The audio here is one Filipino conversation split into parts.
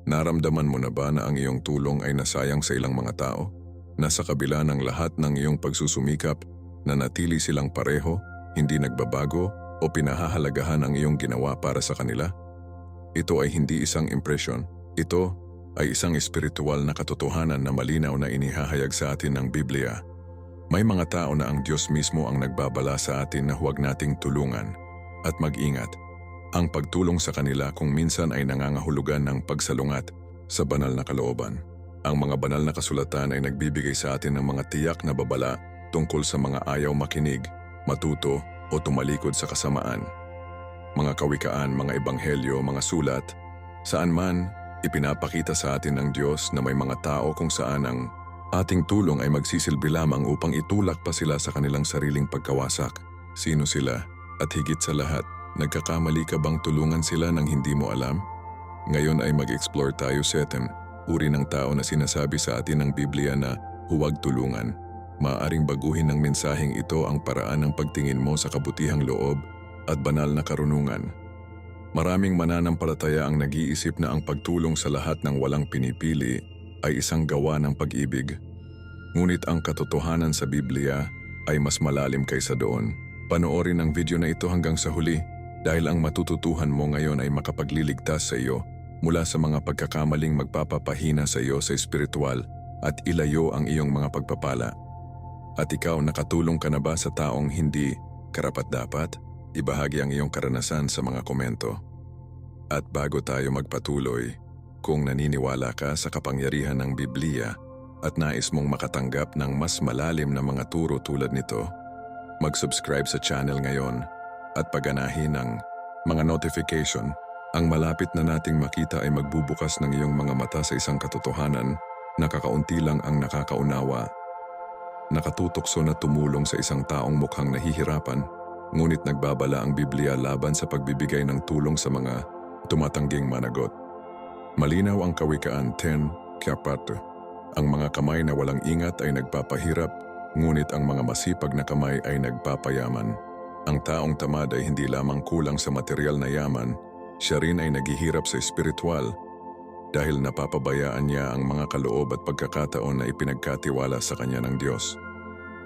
Naramdaman mo na ba na ang iyong tulong ay nasayang sa ilang mga tao? Nasa kabila ng lahat ng iyong pagsusumikap, nanatili silang pareho, hindi nagbabago o pinahahalagahan ang iyong ginawa para sa kanila? Ito ay hindi isang impresyon. Ito ay isang espiritual na katotohanan na malinaw na inihahayag sa atin ng Biblia. May mga tao na ang Diyos mismo ang nagbabala sa atin na huwag nating tulungan at mag-ingat. Ang pagtulong sa kanila kung minsan ay nangangahulugan ng pagsalungat sa banal na kalooban. Ang mga banal na kasulatan ay nagbibigay sa atin ng mga tiyak na babala tungkol sa mga ayaw makinig, matuto o tumalikod sa kasamaan. Mga kawikaan, mga ebanghelyo, mga sulat, saan man ipinapakita sa atin ng Diyos na may mga tao kung saan ang ating tulong ay magsisilbi lamang upang itulak pa sila sa kanilang sariling pagkawasak. Sino sila? At higit sa lahat, nagkakamali ka bang tulungan sila nang hindi mo alam? Ngayon ay mag-explore tayo sa uri ng tao na sinasabi sa atin ng Biblia na huwag tulungan. Maaaring baguhin ng mensaheng ito ang paraan ng pagtingin mo sa kabutihang loob at banal na karunungan. Maraming mananampalataya ang nag-iisip na ang pagtulong sa lahat ng walang pinipili ay isang gawa ng pag-ibig. Ngunit ang katotohanan sa Biblia ay mas malalim kaysa doon. Panoorin ang video na ito hanggang sa huli dahil ang matututuhan mo ngayon ay makapagliligtas sa iyo mula sa mga pagkakamaling magpapapahina sa iyo sa espiritual at ilayo ang iyong mga pagpapala. At ikaw, nakatulong ka na ba sa taong hindi karapat-dapat? Ibahagi ang iyong karanasan sa mga komento. At bago tayo magpatuloy, kung naniniwala ka sa kapangyarihan ng Biblia at nais mong makatanggap ng mas malalim na mga turo tulad nito, mag-subscribe sa channel ngayon at paganahin ang mga notification. Ang malapit na nating makita ay magbubukas ng iyong mga mata sa isang katotohanan na kakaunti lang ang nakakaunawa. Nakatutokso na tumulong sa isang taong mukhang nahihirapan, ngunit nagbabala ang Biblia laban sa pagbibigay ng tulong sa mga tumatangging managot. Malinaw ang Kawikaan 10:4. Ang mga kamay na walang ingat ay nagpapahirap, ngunit ang mga masipag na kamay ay nagpapayaman. Ang taong tamad ay hindi lamang kulang sa material na yaman, siya rin ay naghihirap sa espiritual dahil napapabayaan niya ang mga kaloob at pagkakataon na ipinagkatiwala sa kanya ng Diyos.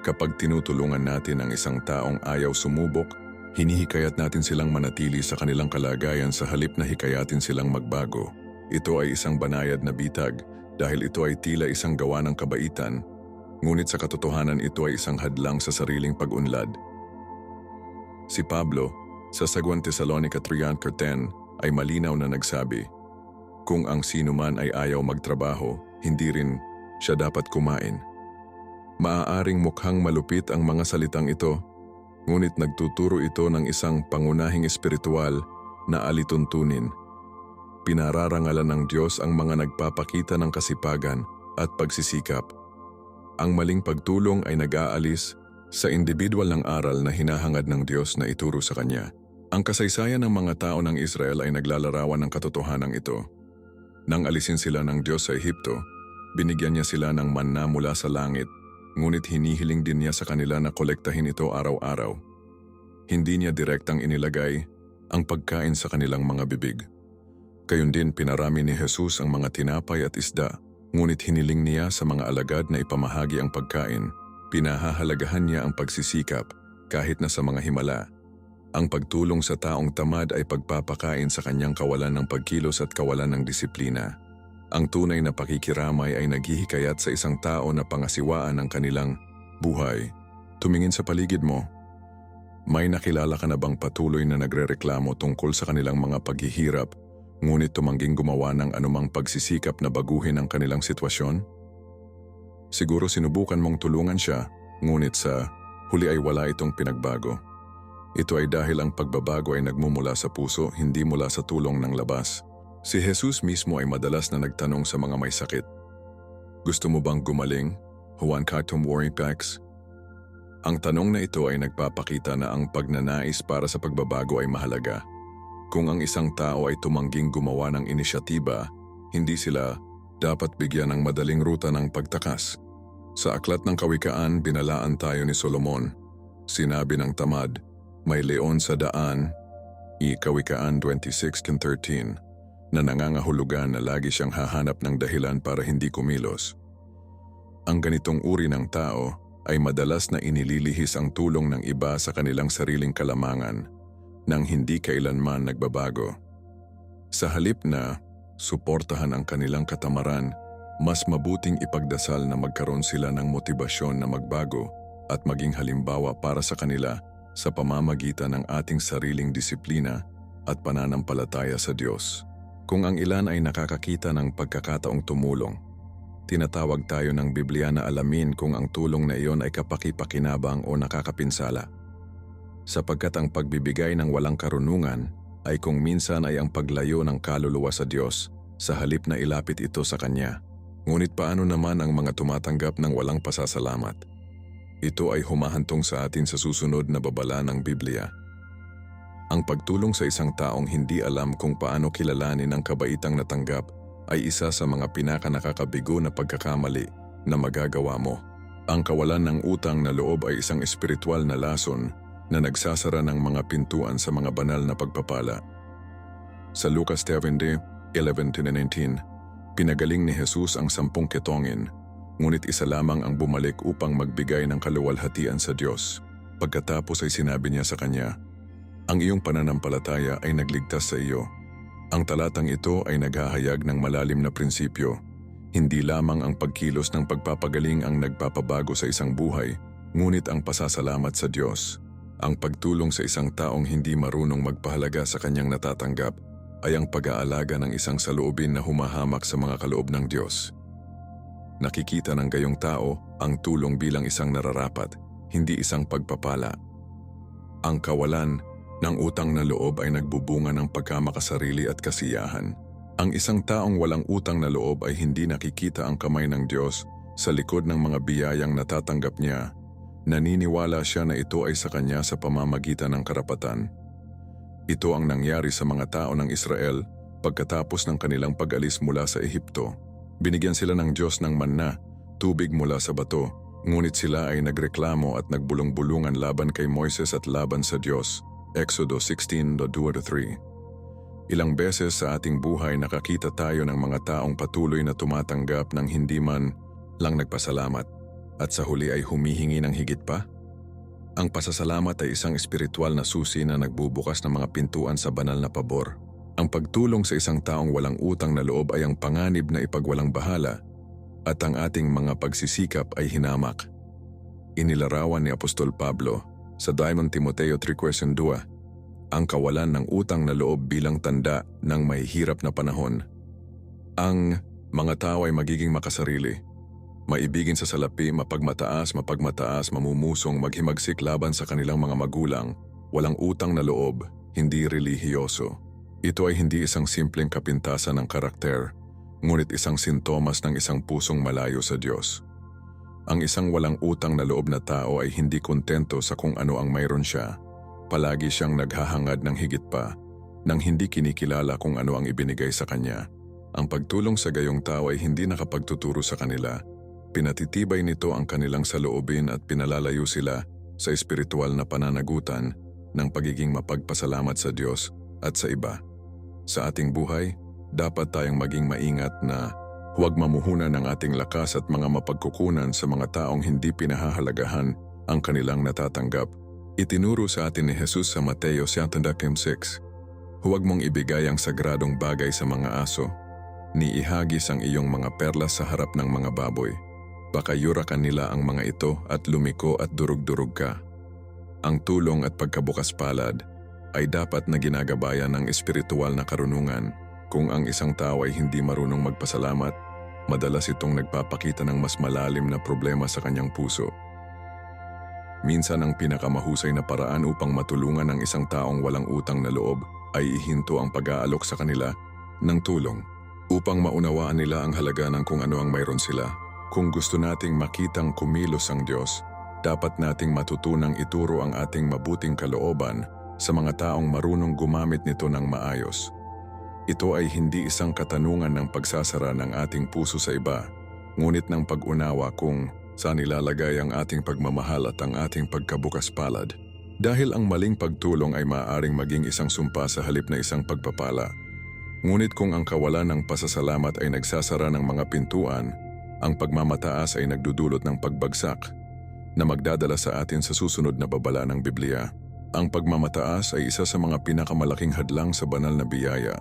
Kapag tinutulungan natin ang isang taong ayaw sumubok, hinihikayat natin silang manatili sa kanilang kalagayan sa halip na hikayatin silang magbago. Ito ay isang banayad na bitag dahil ito ay tila isang gawa ng kabaitan, ngunit sa katotohanan ito ay isang hadlang sa sariling pag-unlad. Si Pablo, sa 2 Tesalonica 3:10 ay malinaw na nagsabi, kung ang sino man ay ayaw magtrabaho, hindi rin siya dapat kumain. Maaaring mukhang malupit ang mga salitang ito, ngunit nagtuturo ito ng isang pangunahing espiritual na alituntunin. Pinararangalan ng Diyos ang mga nagpapakita ng kasipagan at pagsisikap. Ang maling pagtulong ay nag-aalis sa individual ng aral na hinahangad ng Diyos na ituro sa Kanya. Ang kasaysayan ng mga tao ng Israel ay naglalarawan ng katotohanan ito. Nang alisin sila ng Diyos sa Ehipto, binigyan niya sila ng manna mula sa langit, ngunit hinihiling din niya sa kanila na kolektahin ito araw-araw. Hindi niya direktang inilagay ang pagkain sa kanilang mga bibig. Gayon din pinarami ni Jesus ang mga tinapay at isda, ngunit hiniling niya sa mga alagad na ipamahagi ang pagkain. Pinahahalagahan niya ang pagsisikap kahit na sa mga himala. Ang pagtulong sa taong tamad ay pagpapakain sa kanyang kawalan ng pagkilos at kawalan ng disiplina. Ang tunay na pakikiramay ay naghihikayat sa isang tao na pangasiwaan ang kanilang buhay. Tumingin sa paligid mo. May nakilala ka na bang patuloy na nagrereklamo tungkol sa kanilang mga paghihirap, ngunit tumangging gumawa ng anumang pagsisikap na baguhin ang kanilang sitwasyon? Siguro sinubukan mong tulungan siya, ngunit sa huli ay wala itong pinagbago. Ito ay dahil ang pagbabago ay nagmumula sa puso, hindi mula sa tulong ng labas. Si Jesus mismo ay madalas na nagtanong sa mga may sakit, gusto mo bang gumaling? Juan Catum Worry Packs? Ang tanong na ito ay nagpapakita na ang pagnanais para sa pagbabago ay mahalaga. Kung ang isang tao ay tumangging gumawa ng inisyatiba, hindi sila dapat bigyan ng madaling ruta ng pagtakas. Sa Aklat ng Kawikaan, binalaan tayo ni Solomon. Sinabi ng tamad, may leon sa daan, Kawikaan 26:13. na nangangahulugan na lagi siyang hahanap ng dahilan para hindi kumilos. Ang ganitong uri ng tao ay madalas na inililihis ang tulong ng iba sa kanilang sariling kalamangan nang hindi kailanman nagbabago. Sa halip na suportahan ang kanilang katamaran, mas mabuting ipagdasal na magkaroon sila ng motibasyon na magbago at maging halimbawa para sa kanila sa pamamagitan ng ating sariling disiplina at pananampalataya sa Diyos. Kung ang ilan ay nakakakita ng pagkakataong tumulong, tinatawag tayo ng Biblia na alamin kung ang tulong na iyon ay kapaki-pakinabang o nakakapinsala. Sapagkat ang pagbibigay ng walang karunungan ay kung minsan ay ang paglayo ng kaluluwa sa Diyos sa halip na ilapit ito sa Kanya. Ngunit paano naman ang mga tumatanggap ng walang pasasalamat? Ito ay humahantong sa atin sa susunod na babala ng Biblia. Ang pagtulong sa isang taong hindi alam kung paano kilalanin ang kabaitang natanggap ay isa sa mga pinakanakakabigo na pagkakamali na magagawa mo. Ang kawalan ng utang na loob ay isang espiritual na lason na nagsasara ng mga pintuan sa mga banal na pagpapala. Sa Lucas 11:11-19, pinagaling ni Jesus ang 10 ketongin, ngunit isa lamang ang bumalik upang magbigay ng kaluwalhatian sa Diyos. Pagkatapos ay sinabi niya sa kanya, "Ang iyong pananampalataya ay nagligtas sa iyo." Ang talatang ito ay naghahayag ng malalim na prinsipyo. Hindi lamang ang pagkilos ng pagpapagaling ang nagpapabago sa isang buhay, ngunit ang pasasalamat sa Diyos. Ang pagtulong sa isang taong hindi marunong magpahalaga sa kanyang natatanggap ay ang pag-aalaga ng isang saloobin na humahamak sa mga kaloob ng Diyos. Nakikita ng gayong tao ang tulong bilang isang nararapat, hindi isang pagpapala. Ang kawalan ng utang na loob ay nagbubunga ng pagkamakasarili at kasiyahan. Ang isang taong walang utang na loob ay hindi nakikita ang kamay ng Diyos sa likod ng mga biyayang natatanggap niya. Naniniwala siya na ito ay sa kanya sa pamamagitan ng karapatan. Ito ang nangyari sa mga tao ng Israel pagkatapos ng kanilang pag-alis mula sa Ehipto. Binigyan sila ng Diyos ng manna, tubig mula sa bato, ngunit sila ay nagreklamo at nagbulong-bulungan laban kay Moises at laban sa Diyos. Exodo 16:2-3. Ilang beses sa ating buhay nakakita tayo ng mga taong patuloy na tumatanggap ng hindi man lang nagpasalamat at sa huli ay humihingi ng higit pa. Ang pasasalamat ay isang espiritual na susi na nagbubukas ng mga pintuan sa banal na pabor. Ang pagtulong sa isang taong walang utang na loob ay ang panganib na ipagwalang bahala at ang ating mga pagsisikap ay hinamak. Inilarawan ni Apostol Pablo sa 2 Timoteo 3:2, ang kawalan ng utang na loob bilang tanda ng mahihirap na panahon. Ang mga tao ay magiging makasarili, maibigin sa salapi, mapagmataas, mamumusong, maghimagsik laban sa kanilang mga magulang, walang utang na loob, hindi relihiyoso. Ito ay hindi isang simpleng kapintasan ng karakter, ngunit isang sintomas ng isang pusong malayo sa Diyos. Ang isang walang utang na loob na tao ay hindi kontento sa kung ano ang mayroon siya. Palagi siyang naghahangad ng higit pa, nang hindi kinikilala kung ano ang ibinigay sa kanya. Ang pagtulong sa gayong tao ay hindi nakapagtuturo sa kanila. Pinatitibay nito ang kanilang saloobin at pinalalayo sila sa espiritual na pananagutan ng pagiging mapagpasalamat sa Diyos at sa iba. Sa ating buhay, dapat tayong maging maingat na huwag mamuhunan ng ating lakas at mga mapagkukunan sa mga taong hindi pinahahalagahan ang kanilang natatanggap. Itinuro sa atin ni Jesus sa Mateo 7:6, "Huwag mong ibigay ang sagradong bagay sa mga aso, ni ihagis ang iyong mga perlas sa harap ng mga baboy. Baka yurakan nila ang mga ito at lumiko at durug-durug ka." Ang tulong at pagkabukas palad ay dapat na ginagabayan ng espiritual na karunungan. Kung ang isang tao ay hindi marunong magpasalamat, madalas itong nagpapakita ng mas malalim na problema sa kanyang puso. Minsan ang pinakamahusay na paraan upang matulungan ang isang taong walang utang na loob ay ihinto ang pag-aalok sa kanila ng tulong upang maunawaan nila ang halaga ng kung ano ang mayroon sila. Kung gusto nating makitang kumilos ang Diyos, dapat nating matutunang ituro ang ating mabuting kalooban sa mga taong marunong gumamit nito ng maayos. Ito ay hindi isang katanungan ng pagsasara ng ating puso sa iba, ngunit ng pag-unawa kung saan nilalagay ang ating pagmamahal at ang ating pagkabukas palad. Dahil ang maling pagtulong ay maaaring maging isang sumpa sa halip na isang pagpapala. Ngunit kung ang kawalan ng pasasalamat ay nagsasara ng mga pintuan, ang pagmamataas ay nagdudulot ng pagbagsak na magdadala sa atin sa susunod na babala ng Biblia. Ang pagmamataas ay isa sa mga pinakamalaking hadlang sa banal na biyaya.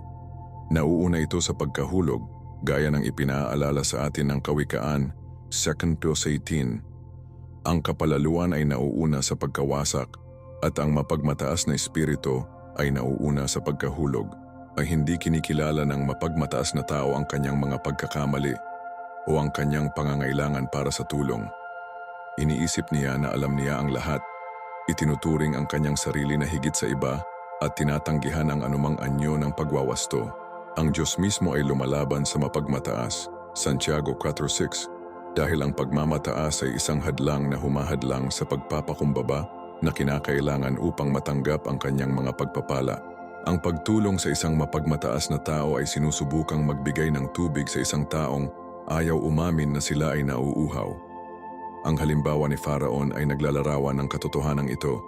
Nauuna ito sa pagkahulog, gaya ng ipinaalala sa atin ng Kawikaan 2 Peter 18. Ang kapalaluan ay nauuna sa pagkawasak at ang mapagmataas na espiritu ay nauuna sa pagkahulog. Ang hindi kinikilala ng mapagmataas na tao ang kanyang mga pagkakamali o ang kanyang pangangailangan para sa tulong. Iniisip niya na alam niya ang lahat. Itinuturing ang kanyang sarili na higit sa iba at tinatanggihan ang anumang anyo ng pagwawasto. Ang Diyos mismo ay lumalaban sa mapagmataas, Santiago 4:6, dahil ang pagmamataas ay isang hadlang na humahadlang sa pagpapakumbaba na kinakailangan upang matanggap ang kanyang mga pagpapala. Ang pagtulong sa isang mapagmataas na tao ay sinusubukang magbigay ng tubig sa isang taong ayaw umamin na sila ay nauuhaw. Ang halimbawa ni Faraon ay naglalarawan ng katotohanan ito.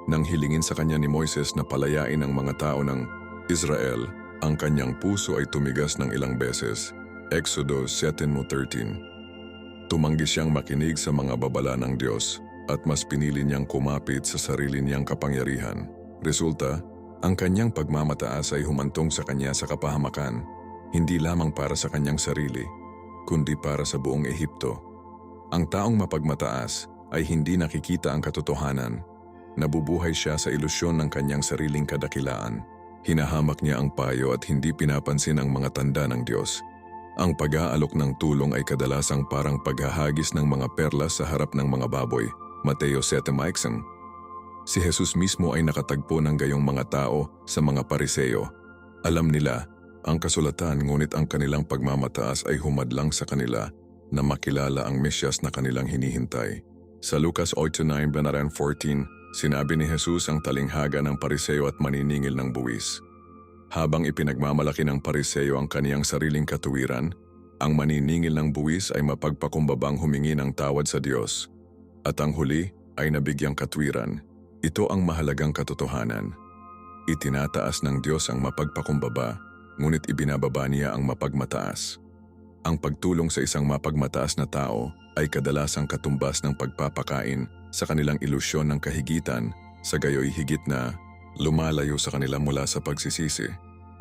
Nang hilingin sa kanya ni Moises na palayain ang mga tao ng Israel, ang kanyang puso ay tumigas ng ilang beses. Exodo 7:13. Tumanggi siyang makinig sa mga babala ng Diyos at mas pinili niyang kumapit sa sarili niyang kapangyarihan. Resulta, ang kanyang pagmamataas ay humantong sa kanya sa kapahamakan, hindi lamang para sa kanyang sarili, kundi para sa buong Ehipto. Ang taong mapagmataas ay hindi nakikita ang katotohanan. Nabubuhay siya sa ilusyon ng kanyang sariling kadakilaan. Hinahamak niya ang payo at hindi pinapansin ang mga tanda ng Diyos. Ang pag-aalok ng tulong ay kadalasang parang paghahagis ng mga perlas sa harap ng mga baboy. Mateo 7:6. Si Jesus mismo ay nakatagpo ng gayong mga tao sa mga Pariseo. Alam nila ang kasulatan, ngunit ang kanilang pagmamataas ay humadlang sa kanila na makilala ang Mesyas na kanilang hinihintay. Sa Lucas 8:9-14, sinabi ni Jesus ang talinghaga ng Pariseo at maniningil ng buwis. Habang ipinagmamalaki ng Pariseo ang kaniyang sariling katuwiran, ang maniningil ng buwis ay mapagpakumbabang humingi ng tawad sa Diyos. At ang huli ay nabigyang katwiran. Ito ang mahalagang katotohanan. Itinataas ng Diyos ang mapagpakumbaba, ngunit ibinababa niya ang mapagmataas. Ang pagtulong sa isang mapagmataas na tao ay kadalasang katumbas ng pagpapakain sa kanilang ilusyon ng kahigitan, sa gayoy higit na lumalayo sa kanila mula sa pagsisisi.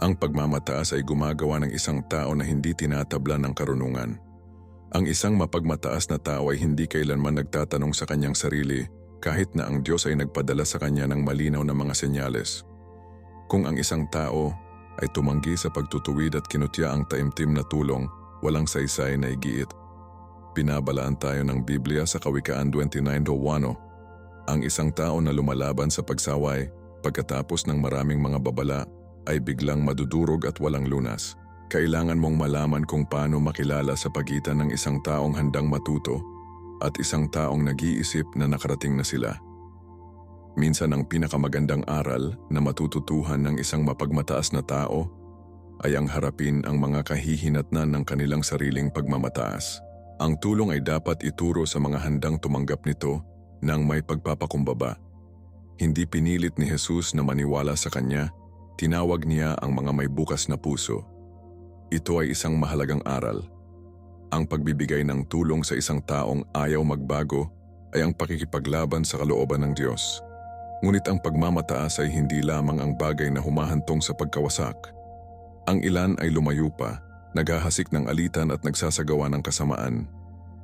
Ang pagmamataas ay gumagawa ng isang tao na hindi tinatabla ng karunungan. Ang isang mapagmataas na tao ay hindi kailanman nagtatanong sa kanyang sarili, kahit na ang Diyos ay nagpadala sa kanya ng malinaw na mga senyales. Kung ang isang tao ay tumanggi sa pagtutuwid at kinutya ang taimtim na tulong, walang saysay na igiit. Binabalaan tayo ng Biblia sa Kawikaan 29:1. Ang isang tao na lumalaban sa pagsaway, pagkatapos ng maraming mga babala, ay biglang madudurog at walang lunas. Kailangan mong malaman kung paano makilala sa pagitan ng isang taong handang matuto at isang taong nag-iisip na nakarating na sila. Minsan ang pinakamagandang aral na matututuhan ng isang mapagmataas na tao ay ang harapin ang mga kahihinatnan ng kanilang sariling pagmamataas. Ang tulong ay dapat ituro sa mga handang tumanggap nito nang may pagpapakumbaba. Hindi pinilit ni Jesus na maniwala sa kanya, tinawag niya ang mga may bukas na puso. Ito ay isang mahalagang aral. Ang pagbibigay ng tulong sa isang taong ayaw magbago ay ang pakikipaglaban sa kalooban ng Diyos. Ngunit ang pagmamataas ay hindi lamang ang bagay na humahantong sa pagkawasak. Ang ilan ay lumayo pa, naghahasik ng alitan at nagsasagawa ng kasamaan,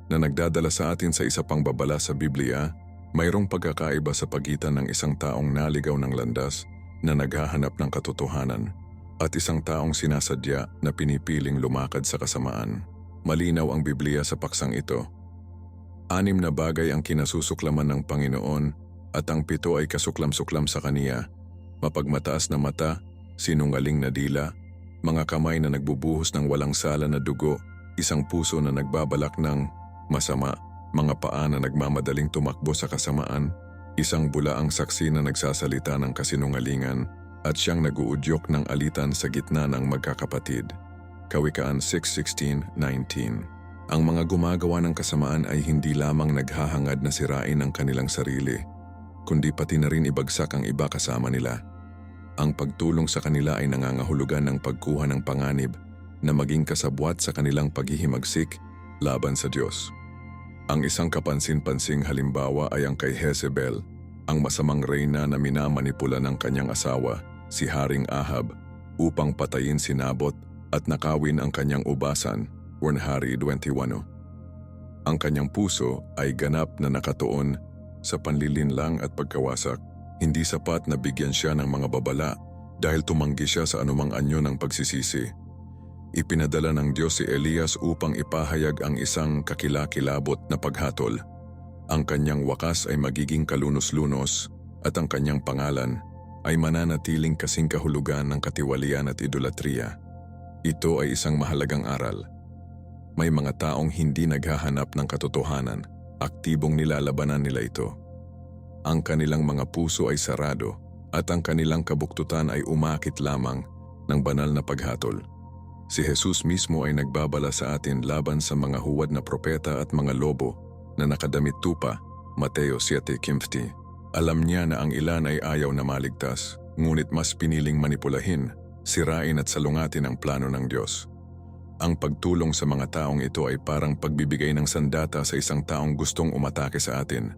na nagdadala sa atin sa isa pang babala sa Biblia. Mayroong pagkakaiba sa pagitan ng isang taong naligaw ng landas na naghahanap ng katotohanan at isang taong sinasadya na pinipiling lumakad sa kasamaan. Malinaw ang Biblia sa paksang ito. 6 na bagay ang kinasusuklaman ng Panginoon at ang 7 ay kasuklam-suklam sa Kaniya. Mapagmataas na mata, sinungaling na dila, mga kamay na nagbubuhos ng walang sala na dugo, isang puso na nagbabalak ng masama, mga paa na nagmamadaling tumakbo sa kasamaan, isang bulaang saksi na nagsasalita ng kasinungalingan, at siyang naguudyok ng alitan sa gitna ng magkakapatid. Kawikaan 6:16-19. Ang mga gumagawa ng kasamaan ay hindi lamang naghahangad na sirain ang kanilang sarili, kundi pati na rin ibagsak ang iba kasama nila. Ang pagtulong sa kanila ay nangangahulugan ng pagkuha ng panganib na maging kasabwat sa kanilang paghihimagsik laban sa Diyos. Ang isang kapansin-pansing halimbawa ay ang kay Jezebel, ang masamang reyna na minamanipula ng kanyang asawa, si Haring Ahab, upang patayin si Nabot at nakawin ang kanyang ubasan, 1 Hari 21. Ang kanyang puso ay ganap na nakatuon sa panlilinlang at pagkawasak. Hindi sapat na bigyan siya ng mga babala dahil tumanggi siya sa anumang anyo ng pagsisisi. Ipinadala ng Diyos si Elias upang ipahayag ang isang kakilakilabot na paghatol. Ang kanyang wakas ay magiging kalunos-lunos at ang kanyang pangalan ay mananatiling kasing kahulugan ng katiwalian at idolatriya. Ito ay isang mahalagang aral. May mga taong hindi naghahanap ng katotohanan, aktibong nilalabanan nila ito. Ang kanilang mga puso ay sarado at ang kanilang kabuktutan ay umakit lamang ng banal na paghatol. Si Jesus mismo ay nagbabala sa atin laban sa mga huwad na propeta at mga lobo na nakadamit tupa, Mateo 7:15. Alam niya na ang ilan ay ayaw na maligtas, ngunit mas piniling manipulahin, sirain at salungatin ang plano ng Diyos. Ang pagtulong sa mga taong ito ay parang pagbibigay ng sandata sa isang taong gustong umatake sa atin.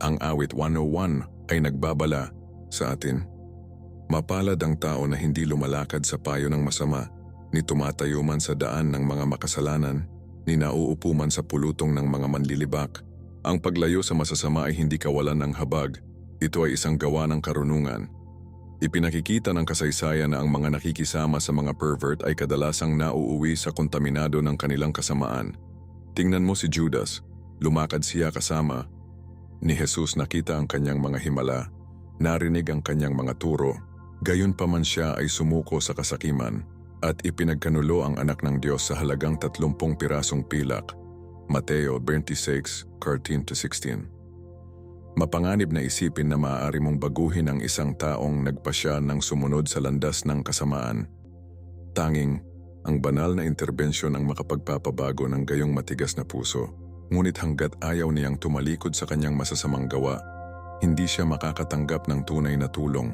Ang awit 101 ay nagbabala sa atin. Mapalad ang tao na hindi lumalakad sa payo ng masama, ni tumatayo man sa daan ng mga makasalanan, ni nauupo man sa pulutong ng mga manlilibak. Ang paglayo sa masasama ay hindi kawalan ng habag, ito ay isang gawa ng karunungan. Ipinakikita ng kasaysayan na ang mga nakikisama sa mga pervert ay kadalasang nauuwi sa kontaminado ng kanilang kasamaan. Tingnan mo si Judas, lumakad siya kasama ni Jesus, nakita ang kanyang mga himala, narinig ang kanyang mga turo, gayon pa man siya ay sumuko sa kasakiman at ipinagkanulo ang anak ng Diyos sa halagang 30 pirasong pilak, Mateo 26:13-16. Mapanganib na isipin na maaari mong baguhin ang isang taong nagpasya ng sumunod sa landas ng kasamaan. Tanging, ang banal na interbensyon ang makapagpapabago ng gayong matigas na puso, ngunit hanggat ayaw niyang tumalikod sa kanyang masasamang gawa, hindi siya makakatanggap ng tunay na tulong.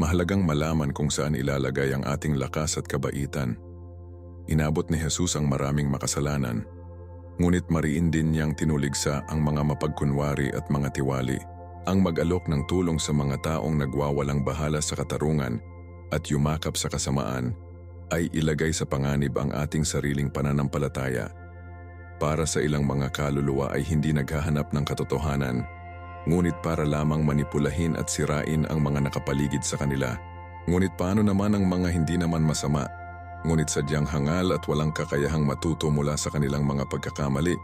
Mahalagang malaman kung saan ilalagay ang ating lakas at kabaitan. Inabot ni Jesus ang maraming makasalanan, ngunit mariin din niyang tinuligsa ang mga mapagkunwari at mga tiwali. Ang mag-alok ng tulong sa mga taong nagwawalang bahala sa katarungan at yumakap sa kasamaan ay ilagay sa panganib ang ating sariling pananampalataya. Para sa ilang mga kaluluwa ay hindi naghahanap ng katotohanan, ngunit para lamang manipulahin at sirain ang mga nakapaligid sa kanila. Ngunit paano naman ang mga hindi naman masama, ngunit sadyang hangal at walang kakayahang matuto mula sa kanilang mga pagkakamali?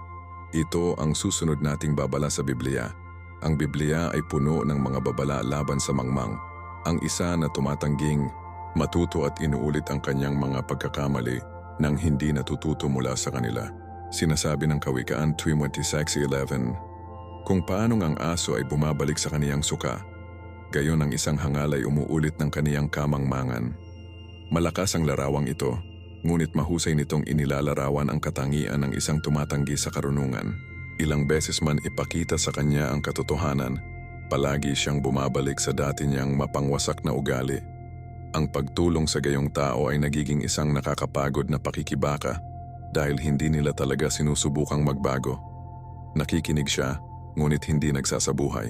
Ito ang susunod nating babala sa Biblia. Ang Biblia ay puno ng mga babala laban sa mangmang. Ang isa na tumatangging matuto at inuulit ang kanyang mga pagkakamali nang hindi natututo mula sa kanila. Sinasabi ng Kawikaan 26:11, kung paanong ang aso ay bumabalik sa kaniyang suka, gayon ang isang hangal ay umuulit ng kaniyang kamangmangan. Malakas ang larawang ito, ngunit mahusay nitong inilalarawan ang katangian ng isang tumatanggi sa karunungan. Ilang beses man ipakita sa kanya ang katotohanan, palagi siyang bumabalik sa dati niyang mapangwasak na ugali. Ang pagtulong sa gayong tao ay nagiging isang nakakapagod na pakikibaka dahil hindi nila talaga sinusubukang magbago. Nakikinig siya, ngunit hindi nagsasabuhay.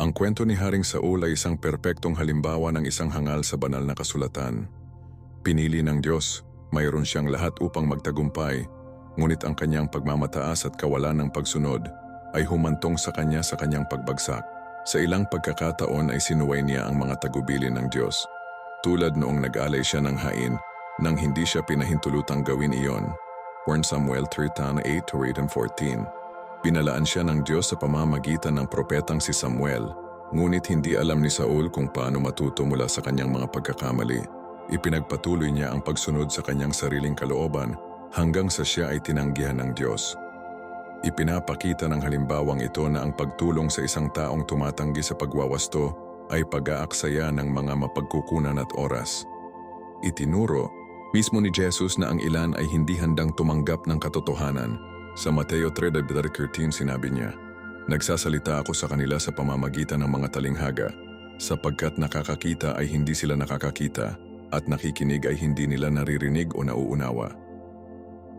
Ang kwento ni Haring Saul ay isang perpektong halimbawa ng isang hangal sa banal na kasulatan. Pinili ng Diyos, mayroon siyang lahat upang magtagumpay, ngunit ang kanyang pagmamataas at kawalan ng pagsunod ay humantong sa kanyang pagbagsak. Sa ilang pagkakataon ay sinuway niya ang mga tagubilin ng Diyos, tulad noong nag-alay siya ng hain nang hindi siya pinahintulutang gawin iyon, 1 Samuel 3:8-14. Binalaan siya ng Diyos sa pamamagitan ng propetang si Samuel, ngunit hindi alam ni Saul kung paano matuto mula sa kanyang mga pagkakamali. Ipinagpatuloy niya ang pagsunod sa kanyang sariling kalooban hanggang sa siya ay tinanggihan ng Diyos. Ipinapakita ng halimbawang ito na ang pagtulong sa isang taong tumatanggi sa pagwawasto ay pag-aaksaya ng mga mapagkukunan at oras. Itinuro mismo ni Jesus na ang ilan ay hindi handang tumanggap ng katotohanan. Sa Mateo 3:13 sinabi niya, "Nagsasalita ako sa kanila sa pamamagitan ng mga talinghaga, Sapagkat nakakakita ay hindi sila nakakakita at nakikinig ay hindi nila naririnig o nauunawa.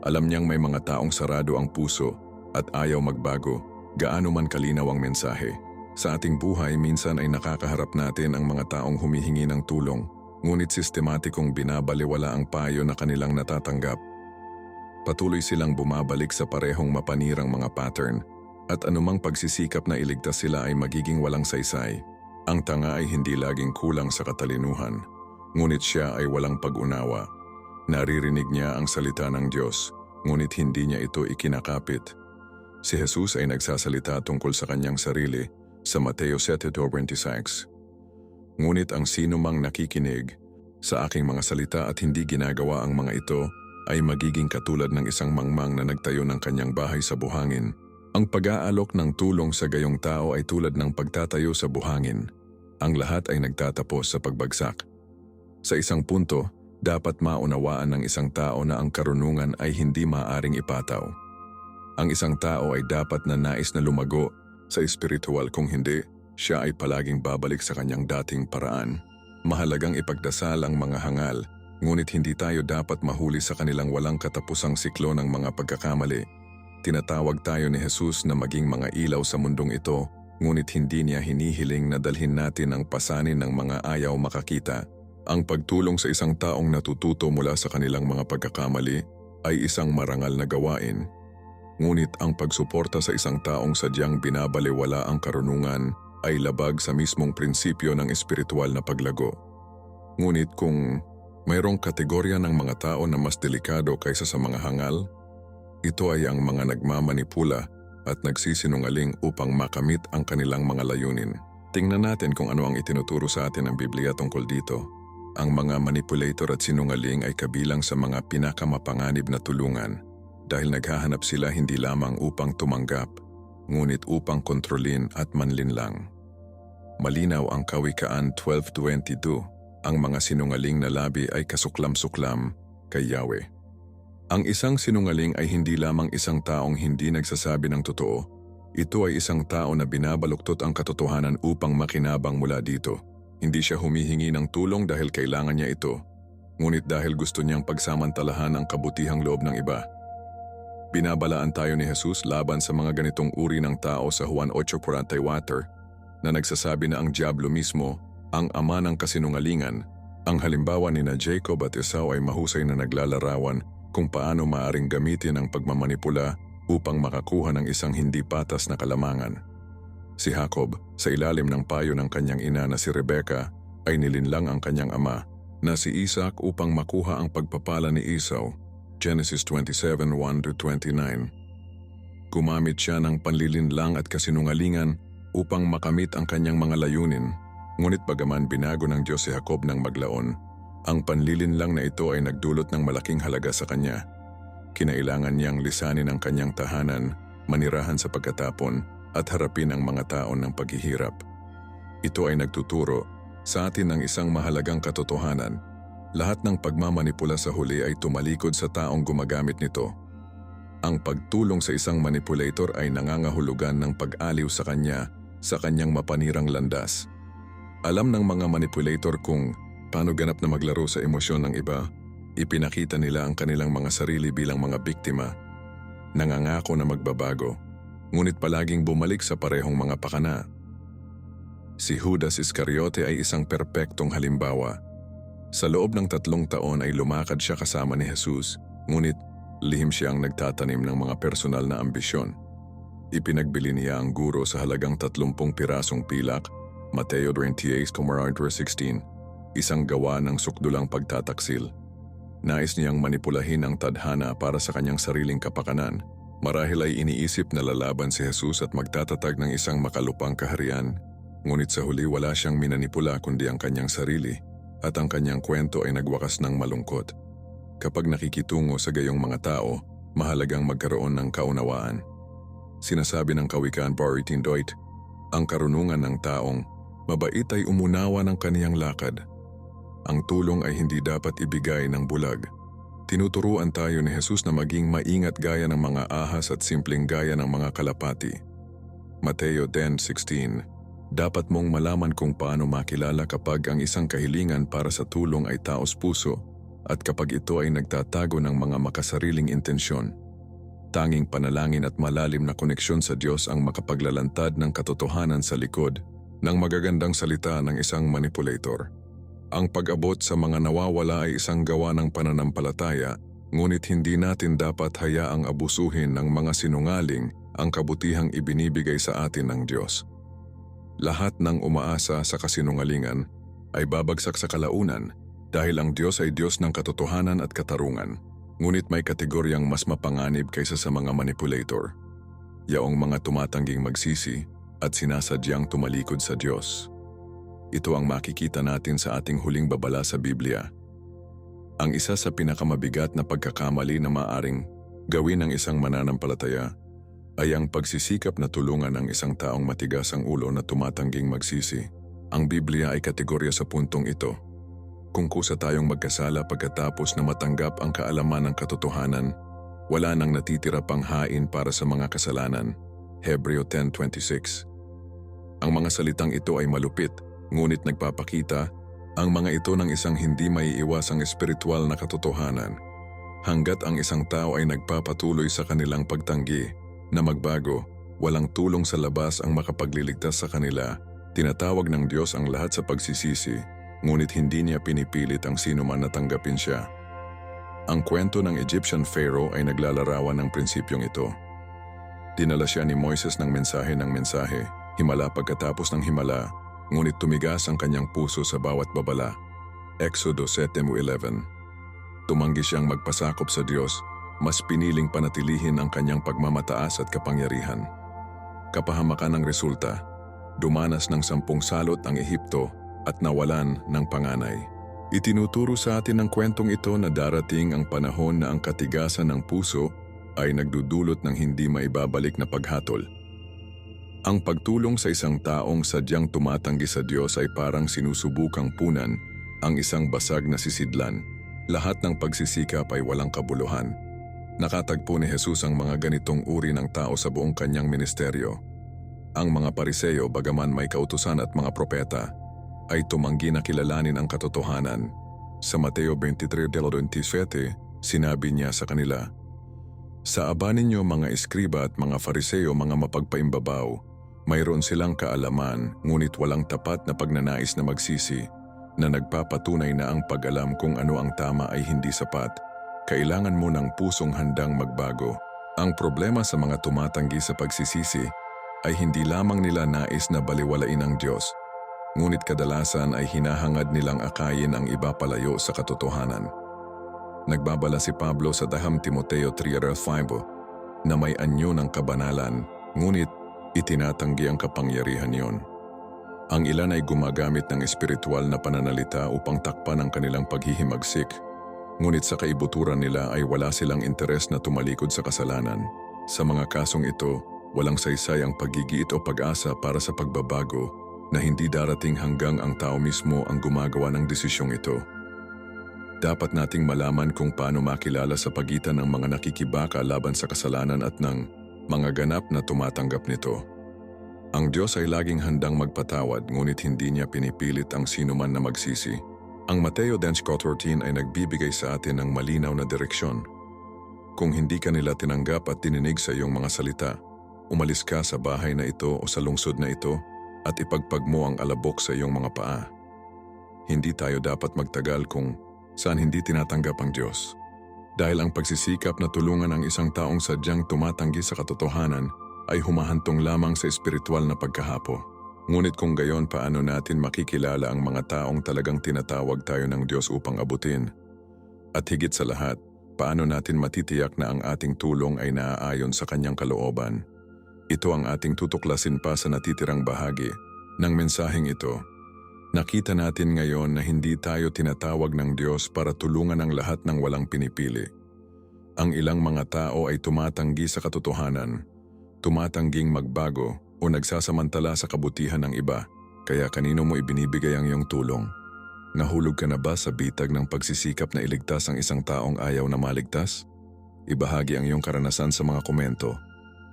Alam niyang may mga taong sarado ang puso at ayaw magbago, gaano man kalinaw ang mensahe. Sa ating buhay minsan ay nakakaharap natin ang mga taong humihingi ng tulong, ngunit sistematikong binabaliwala ang payo na kanilang natatanggap. Patuloy silang bumabalik sa parehong mapanirang mga pattern at anumang pagsisikap na iligtas sila ay magiging walang saysay. Ang tanga ay hindi laging kulang sa katalinuhan, ngunit siya ay walang pag-unawa. Naririnig niya ang salita ng Diyos, ngunit hindi niya ito ikinakapit. Si Jesus ay nagsasalita tungkol sa kanyang sarili sa Mateo 7:26. Ngunit ang sino mang nakikinig sa aking mga salita at hindi ginagawa ang mga ito ay magiging katulad ng isang mangmang na nagtayo ng kanyang bahay sa buhangin. Ang pag-aalok ng tulong sa gayong tao ay tulad ng pagtatayo sa buhangin. Ang lahat ay nagtatapos sa pagbagsak. Sa isang punto, dapat maunawaan ng isang tao na ang karunungan ay hindi maaaring ipataw. Ang isang tao ay dapat na nais na lumago sa espiritual, kung hindi, siya ay palaging babalik sa kanyang dating paraan. Mahalagang ipagdasal ang mga hangal, ngunit hindi tayo dapat mahuli sa kanilang walang katapusang siklo ng mga pagkakamali. Tinatawag tayo ni Jesus na maging mga ilaw sa mundong ito, ngunit hindi niya hinihiling na dalhin natin ang pasanin ng mga ayaw makakita. Ang pagtulong sa isang taong natututo mula sa kanilang mga pagkakamali ay isang marangal na gawain. Ngunit ang pagsuporta sa isang taong sadyang binabaliwala ang karunungan ay labag sa mismong prinsipyo ng espiritual na paglago. Ngunit kung mayroong kategorya ng mga tao na mas delikado kaysa sa mga hangal, ito ay ang mga nagmamanipula at nagsisinungaling upang makamit ang kanilang mga layunin. Tingnan natin kung ano ang itinuturo sa atin ng Biblia tungkol dito. Ang mga manipulator at sinungaling ay kabilang sa mga pinakamapanganib na tulungan dahil naghahanap sila hindi lamang upang tumanggap, ngunit upang kontrolin at manlinlang. Malinaw ang Kawikaan 12:22, ang mga sinungaling na labi ay kasuklam-suklam kay Yahweh. Ang isang sinungaling ay hindi lamang isang taong hindi nagsasabi ng totoo. Ito ay isang tao na binabaluktot ang katotohanan upang makinabang mula dito. Hindi siya humihingi ng tulong dahil kailangan niya ito, ngunit dahil gusto niyang pagsamantalahan ang kabutihang loob ng iba. Binabalaan tayo ni Jesus laban sa mga ganitong uri ng tao sa Juan 8:44 na nagsasabi na ang diablo mismo, ang ama ng kasinungalingan. Ang halimbawa ni na Jacob at Esau ay mahusay na naglalarawan kung paano maaring gamitin ang pagmamanipula upang makakuha ng isang hindi patas na kalamangan. Si Jacob, sa ilalim ng payo ng kanyang ina na si Rebecca, ay nilinlang ang kanyang ama na si Isaac upang makuha ang pagpapala ni Esau. Genesis 27:1-29. Gumamit siya ng panlilinlang at kasinungalingan upang makamit ang kanyang mga layunin. Ngunit bagaman binago ng Diyos si Jacob ng maglaon, ang panlilinlang na ito ay nagdulot ng malaking halaga sa kanya. Kinailangan niyang lisanin ang kanyang tahanan, manirahan sa pagkatapon, at harapin ang mga taon ng paghihirap. Ito ay nagtuturo sa atin ng isang mahalagang katotohanan. Lahat ng pagmamanipula sa huli ay tumalikod sa taong gumagamit nito. Ang pagtulong sa isang manipulator ay nangangahulugan ng pag-aliw sa kanya sa kanyang mapanirang landas. Alam ng mga manipulator kung paano ganap na maglaro sa emosyon ng iba. Ipinakita nila ang kanilang mga sarili bilang mga biktima. Nangangako na magbabago, ngunit palaging bumalik sa parehong mga pakana. Si Judas Iscariote ay isang perpektong halimbawa. Sa loob ng 3 taon ay lumakad siya kasama ni Jesus, ngunit lihim siyang nagtatanim ng mga personal na ambisyon. Ipinagbili niya ang guro sa halagang 30 pirasong pilak, Mateo 28:16, isang gawa ng sukdulang pagtataksil. Nais niyang manipulahin ang tadhana para sa kanyang sariling kapakanan. Marahil ay iniisip na lalaban si Jesus at magtatatag ng isang makalupang kaharian. Ngunit sa huli wala siyang minanipula kundi ang kanyang sarili, at ang kanyang kwento ay nagwakas ng malungkot. Kapag nakikitungo sa gayong mga tao, mahalagang magkaroon ng kaunawaan. Sinasabi ng Kawikaan 18:8, ang karunungan ng taong mabait ay umunawa ng kaniyang lakad. Ang tulong ay hindi dapat ibigay ng bulag. Tinuturuan tayo ni Jesus na maging maingat gaya ng mga ahas at simpleng gaya ng mga kalapati. Mateo 10:16. Dapat mong malaman kung paano makilala kapag ang isang kahilingan para sa tulong ay taos puso at kapag ito ay nagtatago ng mga makasariling intensyon. Tanging panalangin at malalim na koneksyon sa Diyos ang makapaglalantad ng katotohanan sa likod ng magagandang salita ng isang manipulator. Ang pag-abot sa mga nawawala ay isang gawa ng pananampalataya, ngunit hindi natin dapat hayaang abusuhin ng mga sinungaling ang kabutihang ibinibigay sa atin ng Diyos. Lahat ng umaasa sa kasinungalingan ay babagsak sa kalaunan dahil ang Diyos ay Diyos ng katotohanan at katarungan. Ngunit may kategoryang mas mapanganib kaysa sa mga manipulator. Yaong mga tumatangging magsisi at sinasadyang tumalikod sa Diyos. Ito ang makikita natin sa ating huling babala sa Biblia. Ang isa sa pinakamabigat na pagkakamali na maaring gawin ng isang mananampalataya ay ang pagsisikap na tulungan ang isang taong matigas ang ulo na tumatangging magsisi. Ang Biblia ay kategorya sa puntong ito. Kung kusa tayong magkasala pagkatapos na matanggap ang kaalaman ng katotohanan, wala nang natitira pang hain para sa mga kasalanan. Hebreo 10:26. Ang mga salitang ito ay malupit, ngunit nagpapakita ang mga ito ng isang hindi maiiwasang espiritual na katotohanan. Hanggat ang isang tao ay nagpapatuloy sa kanilang pagtanggi na magbago, walang tulong sa labas ang makapagliligtas sa kanila. Tinatawag ng Diyos ang lahat sa pagsisisi, ngunit hindi niya pinipilit ang sino man na tanggapin siya. Ang kwento ng Egyptian Pharaoh ay naglalarawan ng prinsipyong ito. Dinala siya ni Moises ng mensahe, himala pagkatapos ng himala, ngunit tumigas ang kanyang puso sa bawat babala. Exodo 7:11. Tumanggi siyang magpasakop sa Diyos, mas piniling panatilihin ang kanyang pagmamataas at kapangyarihan. Kapahamakan ng resulta, dumanas ng 10 salot ang Ehipto at nawalan ng panganay. Itinuturo sa atin ng kwentong ito na darating ang panahon na ang katigasan ng puso ay nagdudulot ng hindi maibabalik na paghatol. Ang pagtulong sa isang taong sadyang tumatanggi sa Diyos ay parang sinusubukang punan ang isang basag na sisidlan. Lahat ng pagsisikap ay walang kabuluhan. Nakatagpo ni Jesus ang mga ganitong uri ng tao sa buong kanyang ministeryo. Ang mga Pariseo, bagaman may kautusan at mga propeta, ay tumanggi na kilalanin ang katotohanan. Sa Mateo 23:27, sinabi niya sa kanila, "Sa aba ninyo mga eskriba at mga Fariseo, mga mapagpaimbabaw, mayroon silang kaalaman ngunit walang tapat na pagnanais na magsisi, na nagpapatunay na ang pag-alam kung ano ang tama ay hindi sapat. Kailangan mo ng pusong handang magbago." Ang problema sa mga tumatanggi sa pagsisisi ay hindi lamang nila nais na baliwalain ang Diyos, ngunit kadalasan ay hinahangad nilang akayin ang iba palayo sa katotohanan. Nagbabala si Pablo sa Daham Timoteo 3:5 na may anyo ng kabanalan, ngunit itinatanggi ang kapangyarihan yon. Ang ilan ay gumagamit ng espiritual na pananalita upang takpan ang kanilang paghihimagsik, ngunit sa kaibuturan nila ay wala silang interes na tumalikod sa kasalanan. Sa mga kasong ito, walang saysay ang paggigiit o pag-asa para sa pagbabago na hindi darating hanggang ang tao mismo ang gumagawa ng desisyong ito. Dapat nating malaman kung paano makilala sa pagitan ng mga nakikibaka laban sa kasalanan at ng mga ganap na tumatanggap nito. Ang Diyos ay laging handang magpatawad, ngunit hindi niya pinipilit ang sinuman na magsisi. Ang Mateo 10:14 ay nagbibigay sa atin ng malinaw na direksyon. Kung hindi ka nila tinanggap at tininig sa iyong mga salita, umalis ka sa bahay na ito o sa lungsod na ito at ipagpag mo ang alabok sa iyong mga paa. Hindi tayo dapat magtagal kung saan hindi tinatanggap ang Diyos. Dahil ang pagsisikap na tulungan ang isang taong sadyang tumatanggi sa katotohanan ay humahantong lamang sa espiritual na pagkahapo. Ngunit kung gayon, paano natin makikilala ang mga taong talagang tinatawag tayo ng Diyos upang abutin? At higit sa lahat, paano natin matitiyak na ang ating tulong ay naaayon sa kanyang kalooban? Ito ang ating tutuklasin pa sa natitirang bahagi ng mensaheng ito. Nakita natin ngayon na hindi tayo tinatawag ng Diyos para tulungan ang lahat ng walang pinipili. Ang ilang mga tao ay tumatanggi sa katotohanan, tumatangging magbago o nagsasamantala sa kabutihan ng iba, kaya kanino mo ibinibigay ang iyong tulong? Nahulog ka na ba sa bitag ng pagsisikap na iligtas ang isang taong ayaw na maligtas? Ibahagi ang iyong karanasan sa mga komento,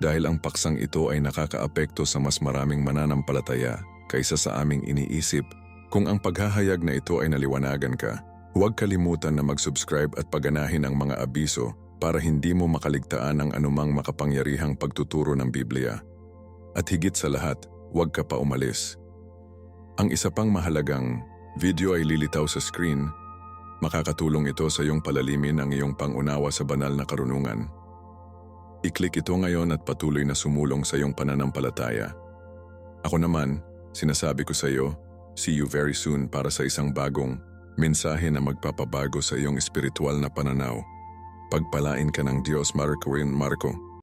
dahil ang paksang ito ay nakakaapekto sa mas maraming mananampalataya kaysa sa aming iniisip. Kung ang paghahayag na ito ay naliwanagan ka, huwag kalimutan na mag-subscribe at paganahin ang mga abiso para hindi mo makaligtaan ang anumang makapangyarihang pagtuturo ng Biblia. At higit sa lahat, huwag ka pa umalis. Ang isa pang mahalagang video ay lilitaw sa screen. Makakatulong ito sa iyong palalimin ang iyong pangunawa sa banal na karunungan. I-click ito ngayon at patuloy na sumulong sa iyong pananampalataya. Ako naman, sinasabi ko sa iyo, see you very soon para sa isang bagong mensahe na magpapabago sa iyong espiritual na pananaw. Pagpalain ka ng Diyos, Marco.